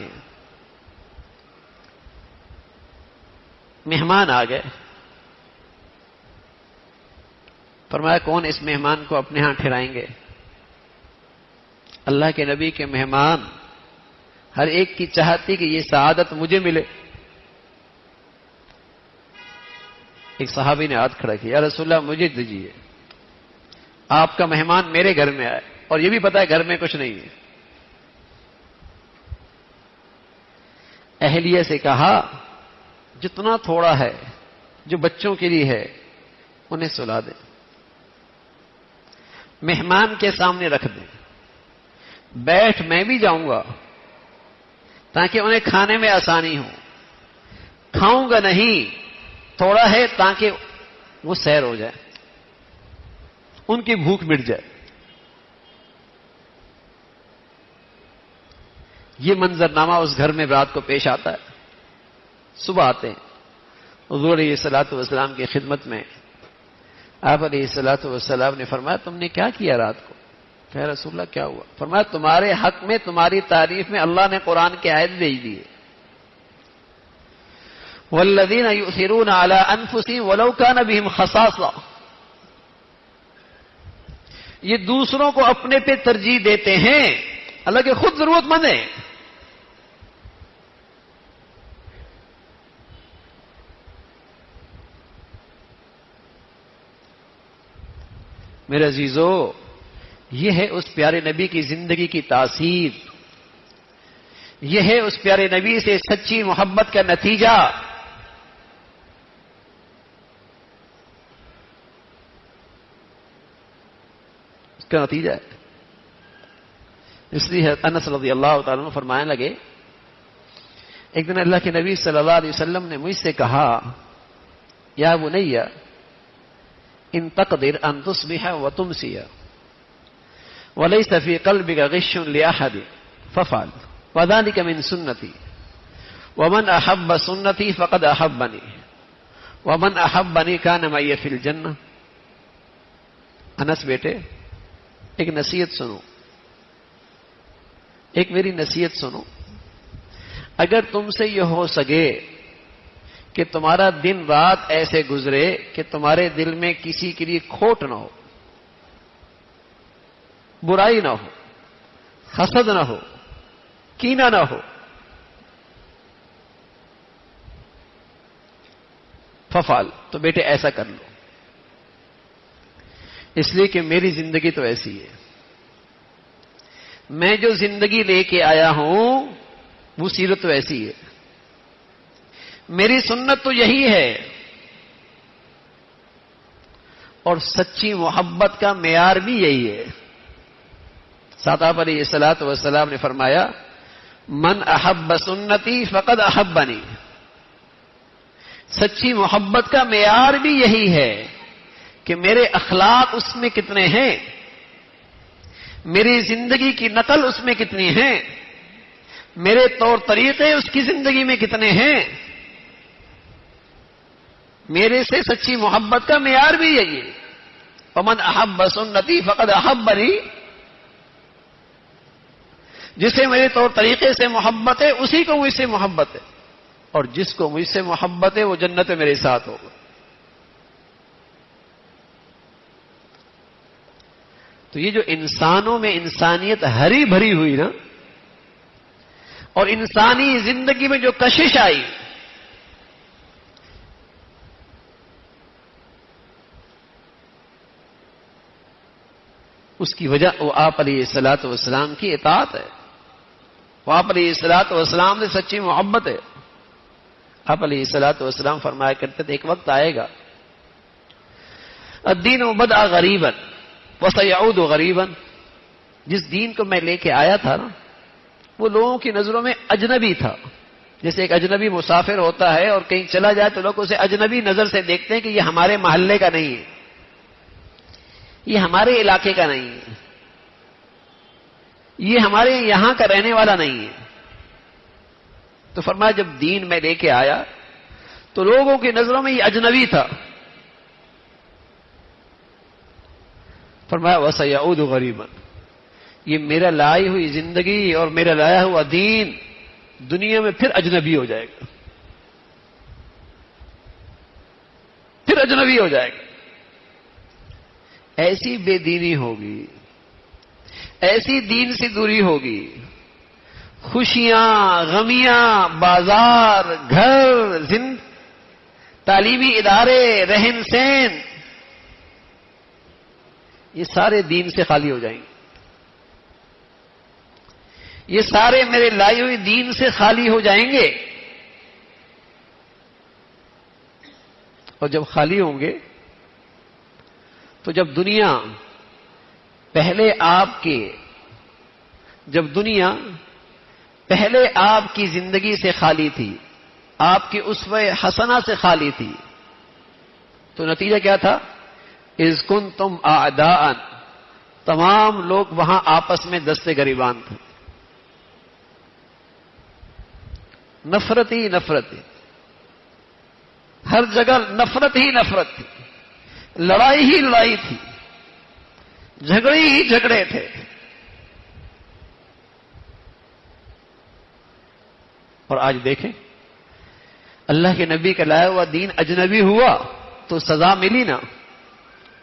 مہمان آ گئے. فرمایا کون اس مہمان کو اپنے ہاں ٹھہرائیں گے؟ اللہ کے نبی کے مہمان ہر ایک کی چاہتی کہ یہ سعادت مجھے ملے. ایک صحابی نے ہاتھ کھڑا کیا, یا رسول اللہ مجھے دیجیے, آپ کا مہمان میرے گھر میں آئے اور یہ بھی پتا ہے گھر میں کچھ نہیں ہے. اہلیہ سے کہا جتنا تھوڑا ہے جو بچوں کے لیے ہے انہیں سلا دیں, مہمان کے سامنے رکھ دیں, بیٹھ میں بھی جاؤں گا تاکہ انہیں کھانے میں آسانی ہو. کھاؤں گا نہیں, تھوڑا ہے تاکہ وہ سیر ہو جائے, ان کی بھوک مٹ جائے. یہ منظرنامہ اس گھر میں رات کو پیش آتا ہے. صبح آتے ہیں حضور علیہ الصلوۃ والسلام کی خدمت میں. آپ علیہ الصلوۃ والسلام نے فرمایا تم نے کیا کیا رات کو؟ کہ رسول اللہ کیا ہوا؟ فرمایا تمہارے حق میں, تمہاری تعریف میں اللہ نے قرآن کی آیت بھیج دی ہے, والذین یؤثرون علی انفسہم ولو کان بہم خصاصہ. یہ دوسروں کو اپنے پہ ترجیح دیتے ہیں, حالانکہ خود ضرورت مند ہیں. میرے عزیزو, یہ ہے اس پیارے نبی کی زندگی کی تاثیر, یہ ہے اس پیارے نبی سے سچی محبت کا نتیجہ. اس کا نتیجہ ہے. اس لیے انس رضی اللہ تعالیٰ عنہ فرمانے لگے, ایک دن اللہ کے نبی صلی اللہ علیہ وسلم نے مجھ سے کہا, یا بنی ان تقدر ان تصبح وتمسی وليس في قلبك غش لأحد فافعل وذلك من سنتي ومن أحب سنتي فقد أحبني ومن أحبني كان معي في الجنة. انس بیٹے ایک نصیحت سنو, ایک میری نصیحت سنو. اگر تم سے یہ ہو سکے کہ تمہارا دن رات ایسے گزرے کہ تمہارے دل میں کسی کے لیے کھوٹ نہ ہو، برائی نہ ہو، حسد نہ ہو، کینہ نہ ہو، ففعل، تو بیٹے ایسا کر لو، اس لیے کہ میری زندگی تو ایسی ہے، میں جو زندگی لے کے آیا ہوں وہ سیرت تو ایسی ہے، میری سنت تو یہی ہے، اور سچی محبت کا معیار بھی یہی ہے۔ ساتھ آپ علیہ الصلوۃ والسلام نے فرمایا من احب سنتی فقد احبنی، سچی محبت کا معیار بھی یہی ہے کہ میرے اخلاق اس میں کتنے ہیں، میری زندگی کی نقل اس میں کتنی ہے، میرے طور طریقے اس کی زندگی میں کتنے ہیں، میرے سے سچی محبت کا معیار بھی یہی ہے۔ ومن احب سنتی فقد احبنی، جسے میرے طور طریقے سے محبت ہے اسی کو مجھ سے محبت ہے، اور جس کو مجھ سے محبت ہے وہ جنت میں میرے ساتھ ہوگا۔ تو یہ جو انسانوں میں انسانیت ہری بھری ہوئی نا، اور انسانی زندگی میں جو کشش آئی، اس کی وجہ وہ آپ علیہ الصلوۃ والسلام کی اطاعت ہے، وہ آپ علیہ الصلوۃ والسلام سے سچی محبت ہے۔ آپ علیہ الصلوۃ والسلام فرمایا کرتے تھے ایک وقت آئے گا الدین بدأ غریبا وسيعود غریبا، جس دین کو میں لے کے آیا تھا نا وہ لوگوں کی نظروں میں اجنبی تھا، جیسے ایک اجنبی مسافر ہوتا ہے اور کہیں چلا جائے تو لوگ اسے اجنبی نظر سے دیکھتے ہیں کہ یہ ہمارے محلے کا نہیں ہے، یہ ہمارے علاقے کا نہیں ہے، یہ ہمارے یہاں کا رہنے والا نہیں ہے۔ تو فرمایا جب دین میں لے کے آیا تو لوگوں کی نظروں میں یہ اجنبی تھا، فرمایا وَسَيَعُودُ غَرِيبًا، یہ میرا لائی ہوئی زندگی اور میرا لایا ہوا دین دنیا میں پھر اجنبی ہو جائے گا، پھر اجنبی ہو جائے گا۔ ایسی بے دینی ہوگی، ایسی دین سے دوری ہوگی، خوشیاں، غمیاں، بازار، گھر، تعلیمی ادارے، رہن سہن، یہ سارے دین سے خالی ہو جائیں گے، یہ سارے میرے لائی ہوئی دین سے خالی ہو جائیں گے، اور جب خالی ہوں گے تو جب دنیا پہلے آپ کی زندگی سے خالی تھی، آپ کی اسوہ حسنہ سے خالی تھی، تو نتیجہ کیا تھا؟ اذ کنتم اعداء، تمام لوگ وہاں آپس میں دستے گریبان تھے، نفرت ہی نفرت تھی، ہر جگہ نفرت ہی نفرت تھی، لڑائی ہی لڑائی تھی، جھگڑے ہی جھگڑے تھے۔ اور آج دیکھیں اللہ کے نبی کا لایا ہوا دین اجنبی ہوا تو سزا ملی نا،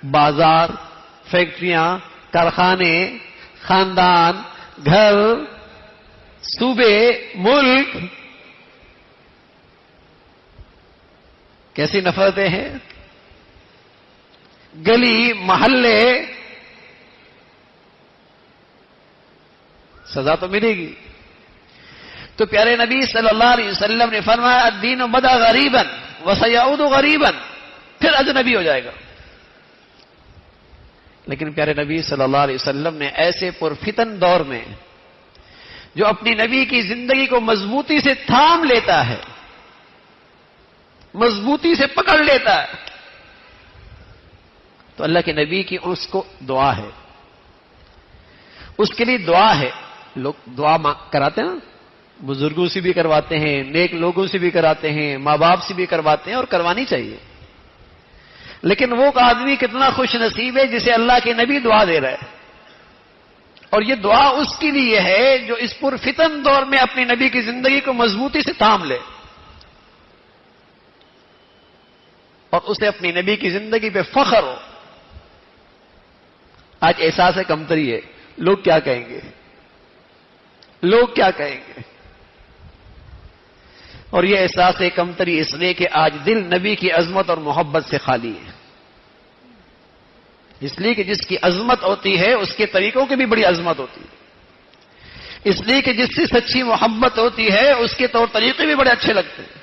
بازار، فیکٹریاں، کارخانے، خاندان، گھر، صوبے، ملک، کیسی نفرتیں ہیں، گلی محلے، سزا تو ملے گی۔ تو پیارے نبی صلی اللہ علیہ وسلم نے فرمایا الدین بدأ غریبا وسيعود غریبا، پھر اجنبی ہو جائے گا۔ لیکن پیارے نبی صلی اللہ علیہ وسلم نے ایسے پرفتن دور میں جو اپنی نبی کی زندگی کو مضبوطی سے تھام لیتا ہے، مضبوطی سے پکڑ لیتا ہے، تو اللہ کے نبی کی اس کو دعا ہے، اس کے لیے دعا ہے۔ لوگ دعا کراتے ہیں، بزرگوں سے بھی کرواتے ہیں، نیک لوگوں سے بھی کراتے ہیں، ماں باپ سے بھی کرواتے ہیں، اور کروانی چاہیے، لیکن وہ آدمی کتنا خوش نصیب ہے جسے اللہ کے نبی دعا دے رہا ہے۔ اور یہ دعا اس کے لیے ہے جو اس پرفتن دور میں اپنی نبی کی زندگی کو مضبوطی سے تھام لے اور اسے اپنی نبی کی زندگی پہ فخر ہو. آج احساس کمتری ہے. لوگ کیا کہیں گے؟ لوگ کیا کہیں گے؟ اور یہ احساس کمتری اس لیے کہ آج دل نبی کی عظمت اور محبت سے خالی ہے. اس لیے کہ جس کی عظمت ہوتی ہے اس کے طریقوں کی بھی بڑی عظمت ہوتی ہے. اس لیے کہ جس سے سچی محبت ہوتی ہے اس کے طور طریقے بھی بڑے اچھے لگتے ہیں.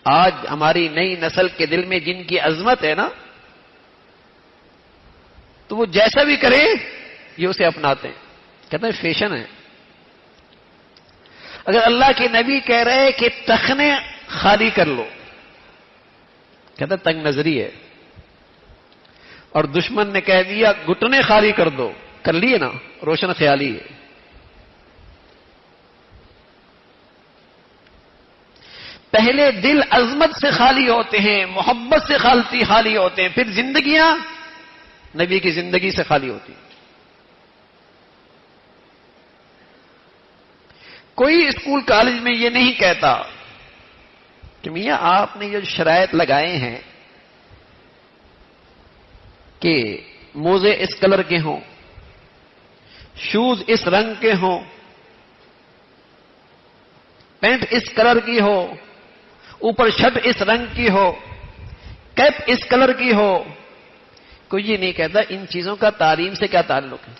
آج ہماری نئی نسل کے دل میں جن کی عظمت ہے نا، تو وہ جیسا بھی کرے یہ اسے اپناتے ہیں. کہتے ہیں فیشن ہے. اگر اللہ کے نبی کہہ رہے کہ تخنے خالی کر لو، کہتا تنگ نظری ہے. اور دشمن نے کہہ دیا گھٹنے خالی کر دو، کر لیے نا، روشن خیالی ہے. پہلے دل عظمت سے خالی ہوتے ہیں، محبت سے خالی ہوتے ہیں، پھر زندگیاں نبی کی زندگی سے خالی ہوتی ہیں. کوئی اسکول کالج میں یہ نہیں کہتا کہ میاں آپ نے جو شرائط لگائے ہیں کہ موزے اس کلر کے ہوں، شوز اس رنگ کے ہوں، پینٹ اس کلر کی ہو، اوپر شرٹ اس رنگ کی ہو، کیپ اس کلر کی ہو. کوئی یہ نہیں کہتا ان چیزوں کا تعلیم سے کیا تعلق ہے.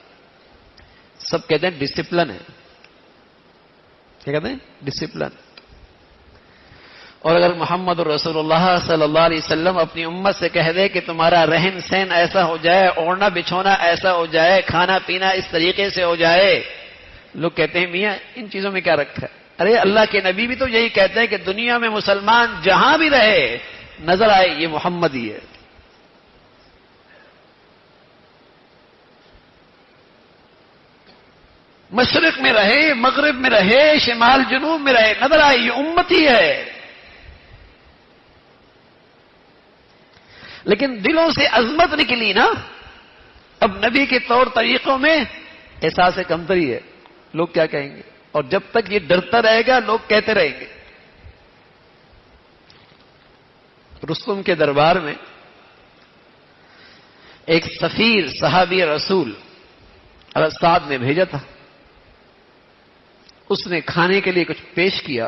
سب کہتے ہیں ڈسپلن ہے. کیا کہتے ہیں؟ ڈسپلن. اور اگر محمد رسول اللہ صلی اللہ علیہ وسلم اپنی امت سے کہہ دے کہ تمہارا رہن سہن ایسا ہو جائے، اوڑھنا بچھونا ایسا ہو جائے، کھانا پینا اس طریقے سے ہو جائے، لوگ کہتے ہیں میاں ان چیزوں میں کیا رکھا ہے. ارے اللہ کے نبی بھی تو یہی کہتے ہیں کہ دنیا میں مسلمان جہاں بھی رہے نظر آئے یہ محمد ہی ہے. مشرق میں رہے، مغرب میں رہے، شمال جنوب میں رہے، نظر آئے یہ امتی ہے. لیکن دلوں سے عظمت نکلی نا، اب نبی کے طور طریقوں میں احساس کمتری ہے. لوگ کیا کہیں گے؟ اور جب تک یہ ڈرتا رہے گا لوگ کہتے رہیں گے. رستم کے دربار میں ایک سفیر صحابی رسول سعد نے بھیجا تھا. اس نے کھانے کے لیے کچھ پیش کیا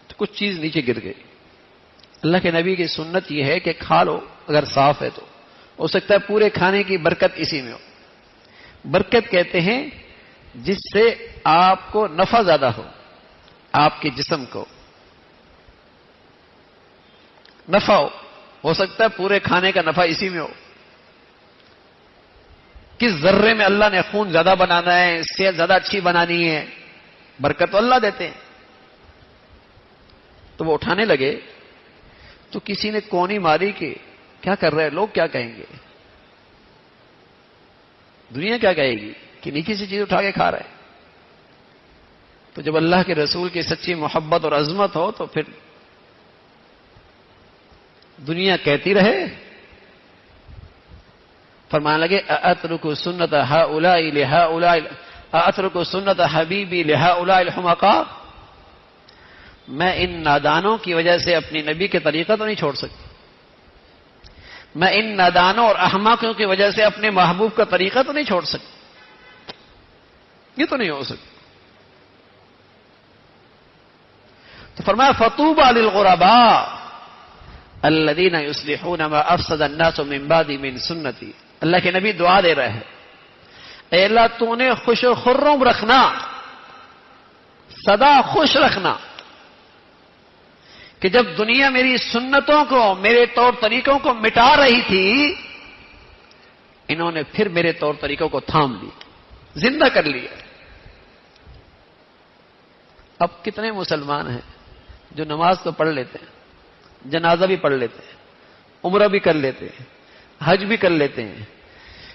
تو کچھ چیز نیچے گر گئی. اللہ کے نبی کی سنت یہ ہے کہ کھا لو اگر صاف ہے تو، ہو سکتا ہے پورے کھانے کی برکت اسی میں ہو. برکت کہتے ہیں جس سے آپ کو نفع زیادہ آپ کے جسم کو نفع ہو سکتا ہے پورے کھانے کا نفع اسی میں ہو. کس ذرے میں اللہ نے خون زیادہ بنانا ہے، صحت زیادہ اچھی بنانی ہے، برکت تو اللہ دیتے ہیں. تو وہ اٹھانے لگے تو کسی نے کونی ماری کہ کیا کر رہے، لوگ کیا کہیں گے، دنیا کیا کہے گی کہ نیچے سے چیز اٹھا کے کھا رہے. تو جب اللہ کے رسول کی سچی محبت اور عظمت ہو تو پھر دنیا کہتی رہے. فرمانے لگے اترک سنت ہؤلاء لہؤلاء، اترک سنت حبیبی لہؤلاء الحمقاء. میں ان نادانوں کی وجہ سے اپنی نبی کے طریقہ تو نہیں چھوڑ سکتی. میں ان نادانوں اور احمقوں کی وجہ سے اپنے محبوب کا طریقہ تو نہیں چھوڑ سکتی. یہ تو نہیں ہو سکتا. تو فرمایا فطوبى للغرباء الذين يصلحون ما افسد الناس من بعدي من سنتي. اللہ کے نبی دعا دے رہے ہیں، اے اللہ تو نے خوش و خرم رکھنا، سدا خوش رکھنا کہ جب دنیا میری سنتوں کو، میرے طور طریقوں کو مٹا رہی تھی، انہوں نے پھر میرے طور طریقوں کو تھام لی، زندہ کر لیا. اب کتنے مسلمان ہیں جو نماز تو پڑھ لیتے ہیں، جنازہ بھی پڑھ لیتے ہیں، عمرہ بھی کر لیتے ہیں، حج بھی کر لیتے ہیں،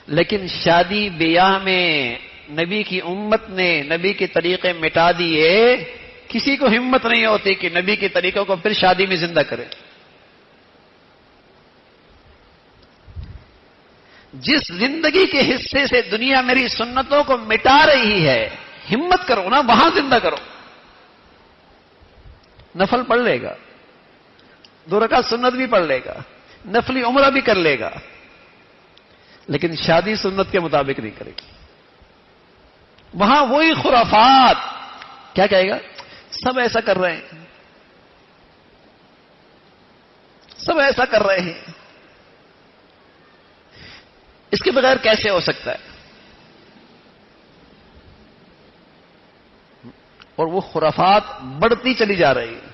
لیکن شادی بیاہ میں نبی کی امت نے نبی کے طریقے مٹا دیے. کسی کو ہمت نہیں ہوتی کہ نبی کے طریقوں کو پھر شادی میں زندہ کرے. جس زندگی کے حصے سے دنیا میری سنتوں کو مٹا رہی ہے، ہمت کرو نا، وہاں زندہ کرو. نفل پڑھ لے گا، 2 رکعت سنت بھی پڑھ لے گا، نفلی عمرہ بھی کر لے گا، لیکن شادی سنت کے مطابق نہیں کرے گی. وہاں وہی خرافات. کیا کہے گا؟ سب ایسا کر رہے ہیں، سب ایسا کر رہے ہیں. اس کے بغیر کیسے ہو سکتا ہے؟ اور وہ خرافات بڑھتی چلی جا رہی ہے،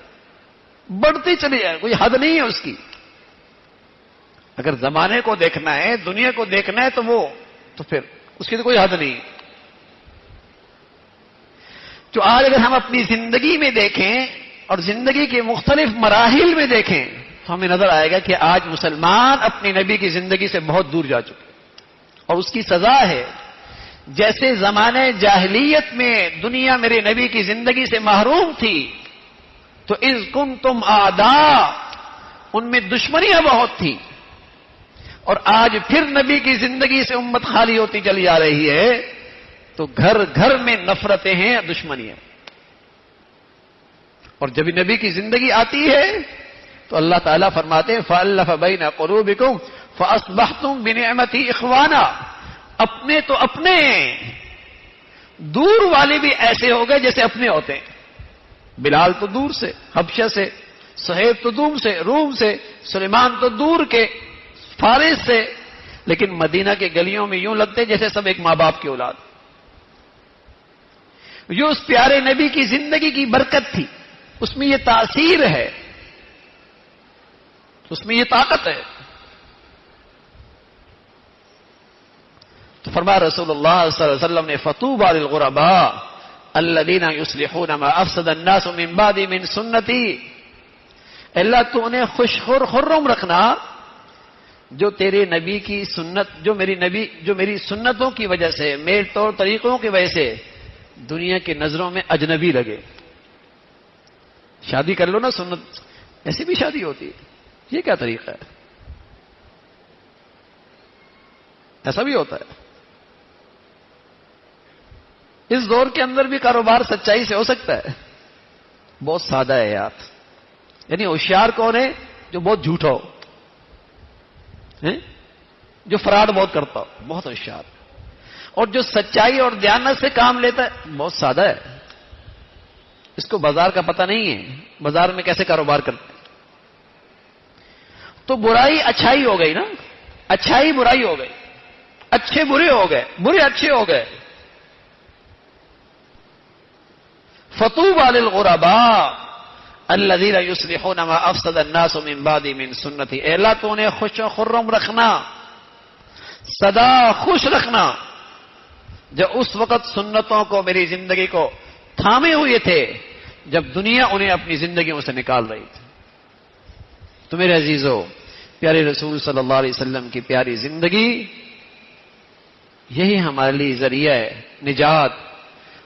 بڑھتی چلی جائے، کوئی حد نہیں ہے اس کی. اگر زمانے کو دیکھنا ہے، دنیا کو دیکھنا ہے تو پھر اس کی تو کوئی حد نہیں. تو آج اگر ہم اپنی زندگی میں دیکھیں اور زندگی کے مختلف مراحل میں دیکھیں تو ہمیں نظر آئے گا کہ آج مسلمان اپنی نبی کی زندگی سے بہت دور جا چکے، اور اس کی سزا ہے. جیسے زمانے جاہلیت میں دنیا میرے نبی کی زندگی سے محروم تھی، تو اذ کنتم اعداء، ان میں دشمنیاں بہت تھی، اور آج پھر نبی کی زندگی سے امت خالی ہوتی چلی جا رہی ہے، تو گھر گھر میں نفرتیں ہیں، دشمنیاں. اور جب نبی کی زندگی آتی ہے تو اللہ تعالیٰ فرماتے ہیں فَأَلَّفَ بَيْنَ قُلُوبِكُمْ فَأَصْبَحْتُمْ بِنِعْمَتِي إِخْوَانًا. اپنے تو اپنے، دور والے بھی ایسے ہو گئے جیسے اپنے ہوتے ہیں. بلال تو دور سے، حبشہ سے، صہیب تو روم سے، سلیمان تو دور کے فارس سے، لیکن مدینہ کے گلیوں میں یوں لگتے جیسے سب ایک ماں باپ کی اولاد. یہ اس پیارے نبی کی زندگی کی برکت تھی، اس میں یہ تاثیر ہے، اس میں یہ طاقت ہے. تو فرمایا رسول اللہ صلی اللہ علیہ وسلم نے فطوبى للغرباء الذين يصلحون ما افسد الناس من بعد من سنتی. اللہ تو انہیں خوش خرم رکھنا جو تیرے نبی کی سنت، جو میری سنتوں کی وجہ سے، میرے طور طریقوں کی وجہ سے دنیا کی نظروں میں اجنبی لگے. شادی کر لو نا، سنت ایسی بھی شادی ہوتی ہے، یہ کیا طریقہ ہے؟ ایسا بھی ہوتا ہے. اس دور کے اندر بھی کاروبار سچائی سے ہو سکتا ہے. بہت سادہ ہے یار. یعنی ہوشیار کون ہے؟ جو بہت جھوٹا ہو، جو فراڈ بہت کرتا ہو، بہت ہوشیار. اور جو سچائی اور دیانت سے کام لیتا ہے بہت سادہ ہے. اس کو بازار کا پتہ نہیں ہے، بازار میں کیسے کاروبار کرتے ہیں. تو برائی اچھائی ہو گئی نا، اچھائی برائی ہو گئی، اچھے برے ہو گئے، برے اچھے ہو گئے. فطوبى للغرباء الذين يصلحون ما افسد الناس من بعد من سنتی. اے اللہ تو انہیں خوش و خرم رکھنا، سدا خوش رکھنا جو اس وقت سنتوں کو، میری زندگی کو تھامے ہوئے تھے جب دنیا انہیں اپنی زندگیوں سے نکال رہی تھی. تو میرے عزیزو، پیارے رسول صلی اللہ علیہ وسلم کی پیاری زندگی یہی ہمارے لیے ذریعہ نجات،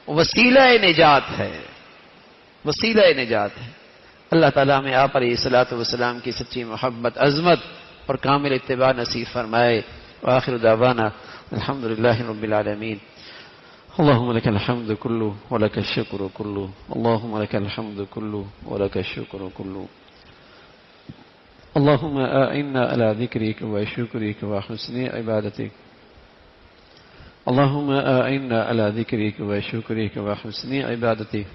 وسیلہ نجات ہے، وسیلہ نجات ہے. اللہ تعالیٰ میں آپ علیہ الصلوۃ والسلام کی سچی محبت، عظمت اور کامل اتباع نصیب فرمائے. وآخر دعوانا الحمد للہ رب العالمین. اللهم لك الحمد كله ولك الشكر كله، اللهم لك الحمد كله ولك الشكر كله. اللهم أعنا على ذكرك وشكرك وحسن عبادتك. اللهم أعنا على ذكرك وشكرك وحسن عبادتك.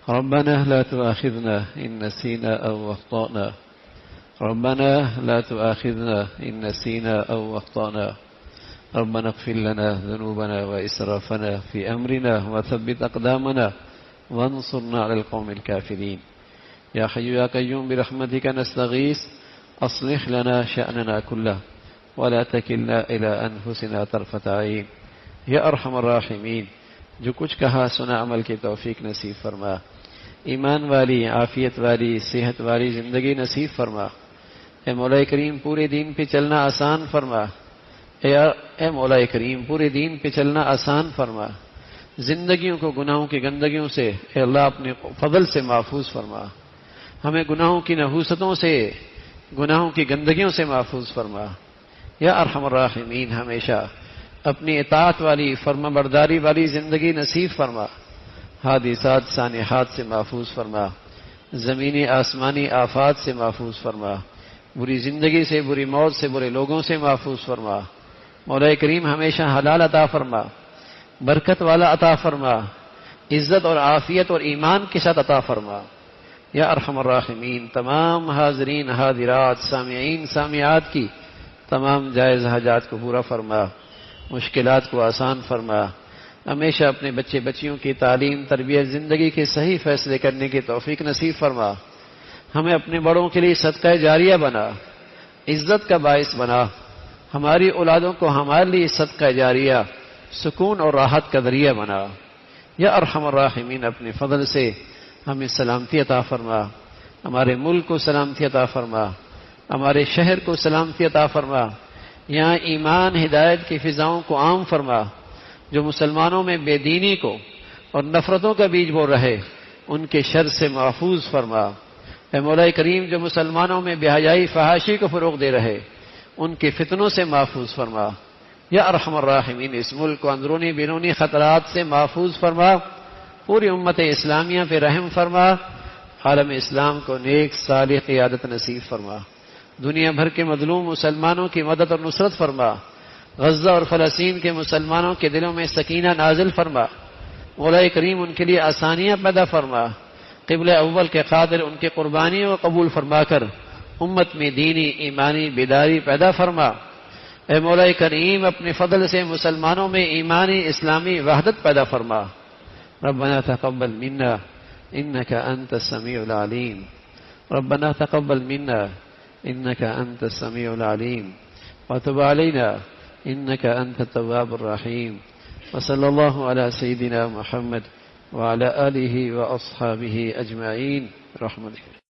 ربنا لا تؤاخذنا إن نسينا أو أخطأنا. ربنا لا تؤاخذنا إن نسينا أو أخطأنا. ربنا اغفر لنا ذنوبنا وإسرافنا في أمرنا وثبت أقدامنا وانصرنا على القوم الكافرين. يا حي يا قيوم برحمتك نستغيث أصلح لنا شأننا كله ولا تكلنا إلى أنفسنا طرفة عين. یا ارحم الراحمین، جو کچھ کہا سنا عمل کی توفیق نصیب فرما. ایمان والی، عافیت والی، صحت والی زندگی نصیب فرما. اے مولا کریم پورے دین پہ چلنا آسان فرما. اے مولا کریم پورے دین پہ چلنا آسان فرما. زندگیوں کو گناہوں کی گندگیوں سے اے اللہ اپنے فضل سے محفوظ فرما. ہمیں گناہوں کی نحوستوں سے، گناہوں کی گندگیوں سے محفوظ فرما. یا ارحم الراحمین ہمیشہ اپنی اطاعت والی فرما برداری والی زندگی نصیب فرما، حادثات سانحات سے محفوظ فرما، زمینی آسمانی آفات سے محفوظ فرما، بری زندگی سے، بری موت سے، برے لوگوں سے محفوظ فرما۔ مولا کریم ہمیشہ حلال عطا فرما، برکت والا عطا فرما، عزت اور عافیت اور ایمان کے ساتھ عطا فرما۔ یا ارحم الراحمین تمام حاضرین حاضرات سامعین سامعات کی تمام جائز حاجات کو پورا فرما، مشکلات کو آسان فرما، ہمیشہ اپنے بچے بچیوں کی تعلیم تربیت زندگی کے صحیح فیصلے کرنے کی توفیق نصیب فرما، ہمیں اپنے بڑوں کے لیے صدقہ جاریہ بنا، عزت کا باعث بنا، ہماری اولادوں کو ہمارے لیے صدقہ جاریہ سکون اور راحت کا ذریعہ بنا۔ یا ارحم الراحمین اپنے فضل سے ہمیں سلامتی عطا فرما، ہمارے ملک کو سلامتی عطا فرما، ہمارے شہر کو سلامتی عطا فرما، یہاں ایمان ہدایت کی فضاؤں کو عام فرما، جو مسلمانوں میں بے دینی کو اور نفرتوں کا بیج بو رہے ان کے شر سے محفوظ فرما۔ اے مولا کریم جو مسلمانوں میں بے حیائی فحاشی کو فروغ دے رہے ان کے فتنوں سے محفوظ فرما۔ یا ارحم الراحمین اس ملک کو اندرونی بیرونی خطرات سے محفوظ فرما، پوری امت اسلامیہ پہ رحم فرما، عالم اسلام کو نیک صالح قیادت نصیب فرما، دنیا بھر کے مظلوم مسلمانوں کی مدد اور نصرت فرما، غزہ اور فلسطین کے مسلمانوں کے دلوں میں سکینہ نازل فرما، مولا کریم ان کے لیے آسانیاں پیدا فرما، قبلہ اول کے قادر ان کی قربانیوں کو قبول فرما کر امت میں دینی ایمانی بیداری پیدا فرما۔ اے مولا کریم اپنے فضل سے مسلمانوں میں ایمانی اسلامی وحدت پیدا فرما۔ ربنا تقبل منا انك انت السميع العليم، ربنا تقبل منا انك انت السميع العليم وتب علينا انك انت التواب الرحيم، وصلى الله على سيدنا محمد وعلى آله وأصحابه أجمعين برحمتك۔